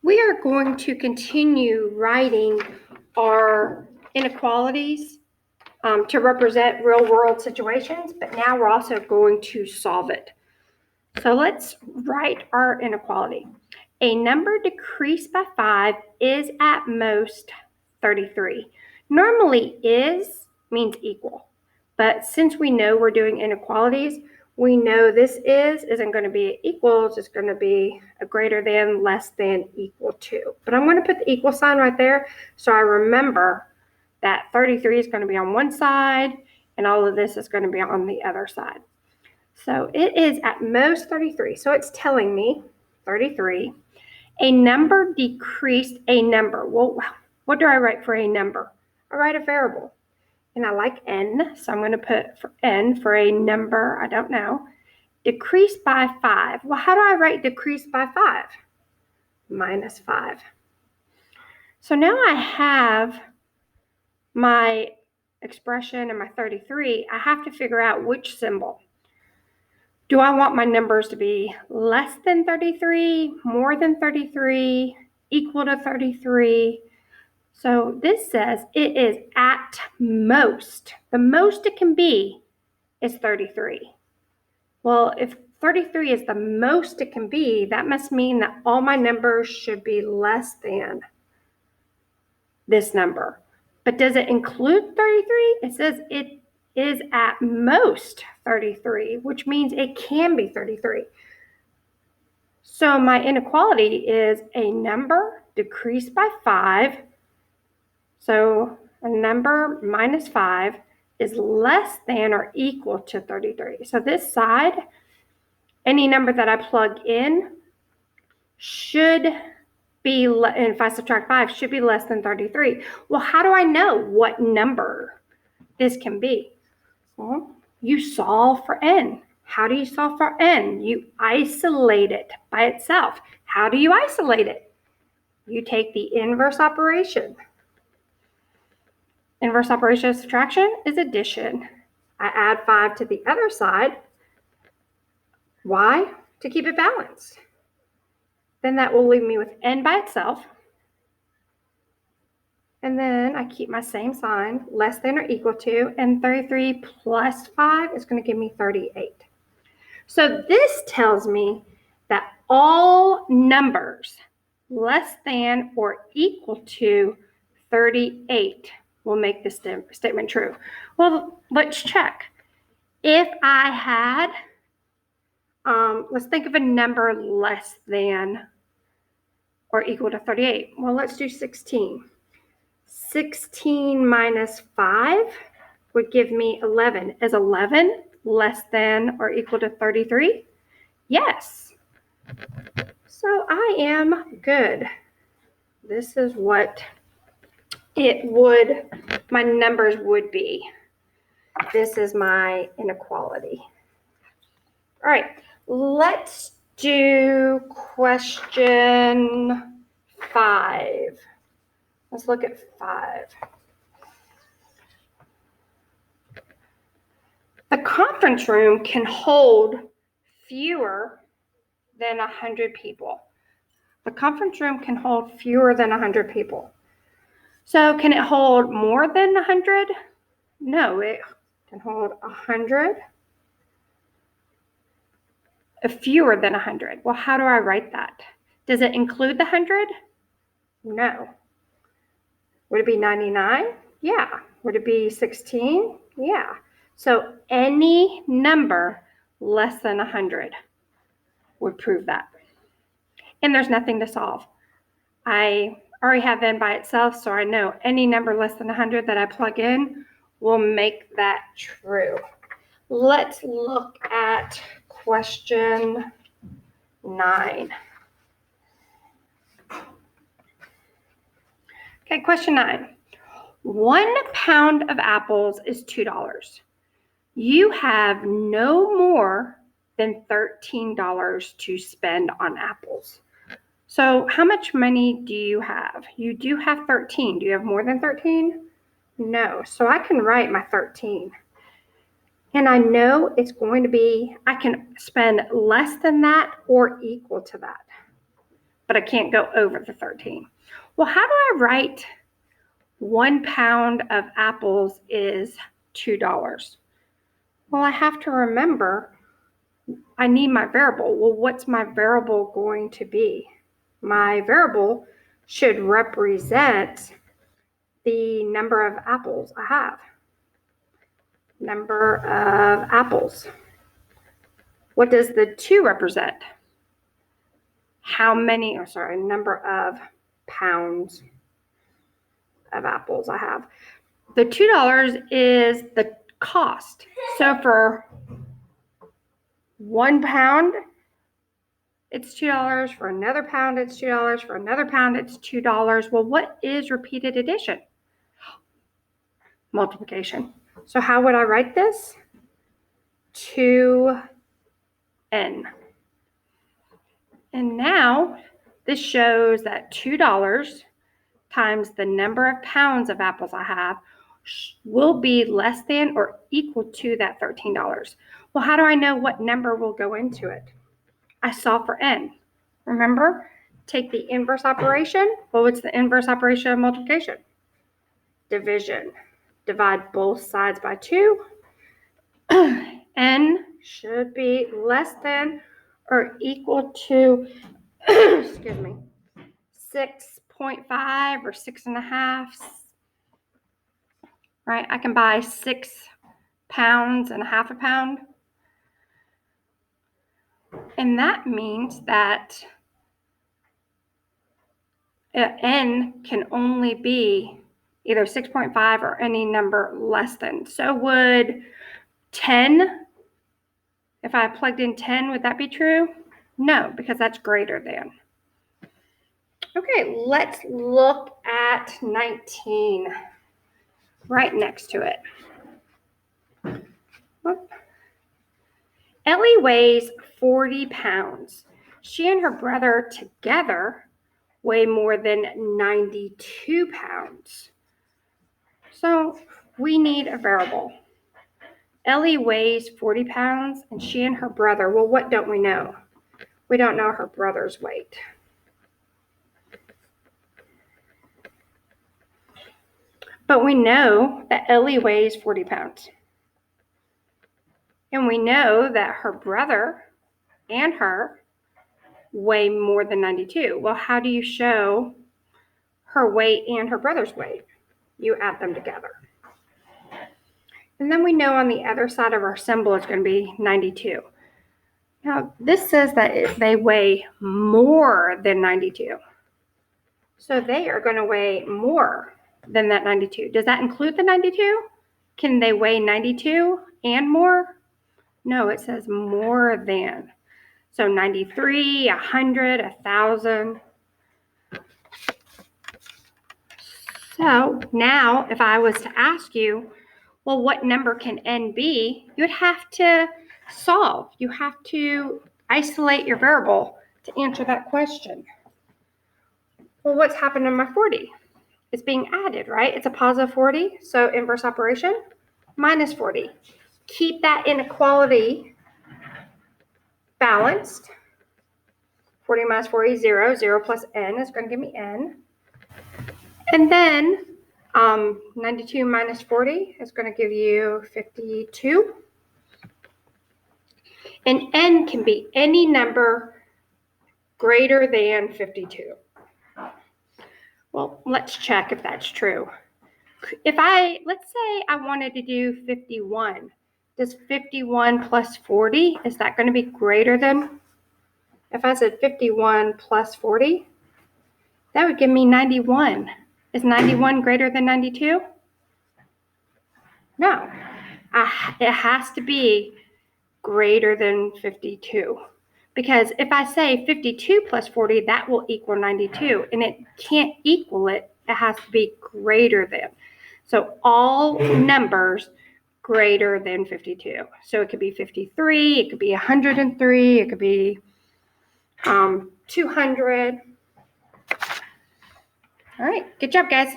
We are going to continue writing our inequalities to represent real world situations, but now we're also going to solve it. So let's write our inequality. A number decreased by 5 is at most 33. Normally is means equal, but since we know we're doing inequalities, we know this isn't going to be equals, it's going to be a greater than, less than, equal to. But I'm going to put the equal sign right there so I remember that 33 is going to be on one side and all of this is going to be on the other side. So it is at most 33. So it's telling me 33. A number decreased a number. Well, what do I write for a number? I write a variable. And I like n, so I'm going to put for n for a number, I don't know. Decreased by 5. Well, how do I write decreased by 5? Minus 5. So now I have my expression and my 33. I have to figure out which symbol. Do I want my numbers to be less than 33, more than 33, equal to 33? So this says it is at most. The most it can be is 33. Well, if 33 is the most it can be, that must mean that all my numbers should be less than this number. But does it include 33? It says it is at most 33, which means it can be 33. So my inequality is a number decreased by 5. So a number minus 5 is less than or equal to 33. So this side, any number that I plug in should be, and if I subtract 5, should be less than 33. Well, how do I know what number this can be? Well, you solve for n. How do you solve for n? You isolate it by itself. How do you isolate it? You take the inverse operation. Inverse operation of subtraction is addition. I add 5 to the other side. Why? To keep it balanced. Then that will leave me with n by itself. And then I keep my same sign, less than or equal to, and 33 plus 5 is going to give me 38. So this tells me that all numbers less than or equal to 38 will make this statement true. Well, let's check. If I had, let's think of a number less than or equal to 38. Well, let's do 16. 16 minus 5 would give me 11. Is 11 less than or equal to 33? Yes. So I am good. This is what my numbers would be. This is my inequality. All right, let's do question 5. Let's look at 5. The conference room can hold fewer than 100 people. The conference room can hold fewer than 100 people. So can it hold more than 100? No, it can hold 100. Fewer than 100. Well, how do I write that? Does it include the 100? No. Would it be 99? Yeah. Would it be 16? Yeah. So any number less than 100 would prove that. And there's nothing to solve. I already have n by itself, so I know any number less than 100 that I plug in will make that true. Let's look at question 9. Okay, question 9. 1 pound of apples is $2. You have no more than $13 to spend on apples. So how much money do you have? You do have 13. Do you have more than 13? No. So I can write my 13. And I know it's going to be, I can spend less than that or equal to that. but I can't go over the 13. Well, how do I write 1 pound of apples is $2? Well, I have to remember I need my variable. Well, what's my variable going to be? My variable should represent the number of apples I have. Number of apples. What does the 2 represent? Number of pounds of apples I have. The $2 is the cost. So for 1 pound, it's $2. For another pound, it's $2. For another pound, it's $2. Well, what is repeated addition? Multiplication. So how would I write this? 2n. And now this shows that $2 times the number of pounds of apples I have will be less than or equal to that $13. Well, how do I know what number will go into it? I solve for n. Remember, take the inverse operation. Well, what's the inverse operation of multiplication? Division. Divide both sides by 2. N should be less than or equal to, excuse me, 6.5 or 6.5. Right? I can buy 6 pounds and a half a pound. And that means that n can only be either 6.5 or any number less than. So would 10, if I plugged in 10, would that be true? No, because that's greater than. Okay, let's look at 19 right next to it. Ellie weighs 40 pounds. She and her brother together weigh more than 92 pounds. So we need a variable. Ellie weighs 40 pounds and she and her brother, well, what don't we know? We don't know her brother's weight. But we know that Ellie weighs 40 pounds. And we know that her brother and her weigh more than 92. Well, how do you show her weight and her brother's weight? You add them together. And then we know on the other side of our symbol it's going to be 92. Now, this says that they weigh more than 92. So they are going to weigh more than that 92. Does that include the 92? Can they weigh 92 and more? No, it says more than. So 93, 100, 1,000. So now if I was to ask you, well, what number can n be? You'd have to solve. You have to isolate your variable to answer that question. Well, what's happened in my 40? It's being added, right? It's a positive 40, so inverse operation, minus 40. Keep that inequality balanced. 40 minus 40 is 0. 0 plus n is going to give me n. And then 92 minus 40 is going to give you 52. And n can be any number greater than 52. Well, let's check if that's true. Let's say I wanted to do 51. Does 51 plus 40, is that going to be greater than? If I said 51 plus 40, that would give me 91. Is 91 greater than 92? No. It has to be greater than 52. Because if I say 52 plus 40, that will equal 92. And it can't equal it. It has to be greater than. So all numbers greater than 52. So it could be 53, it could be 103, it could be 200. All right, good job, guys.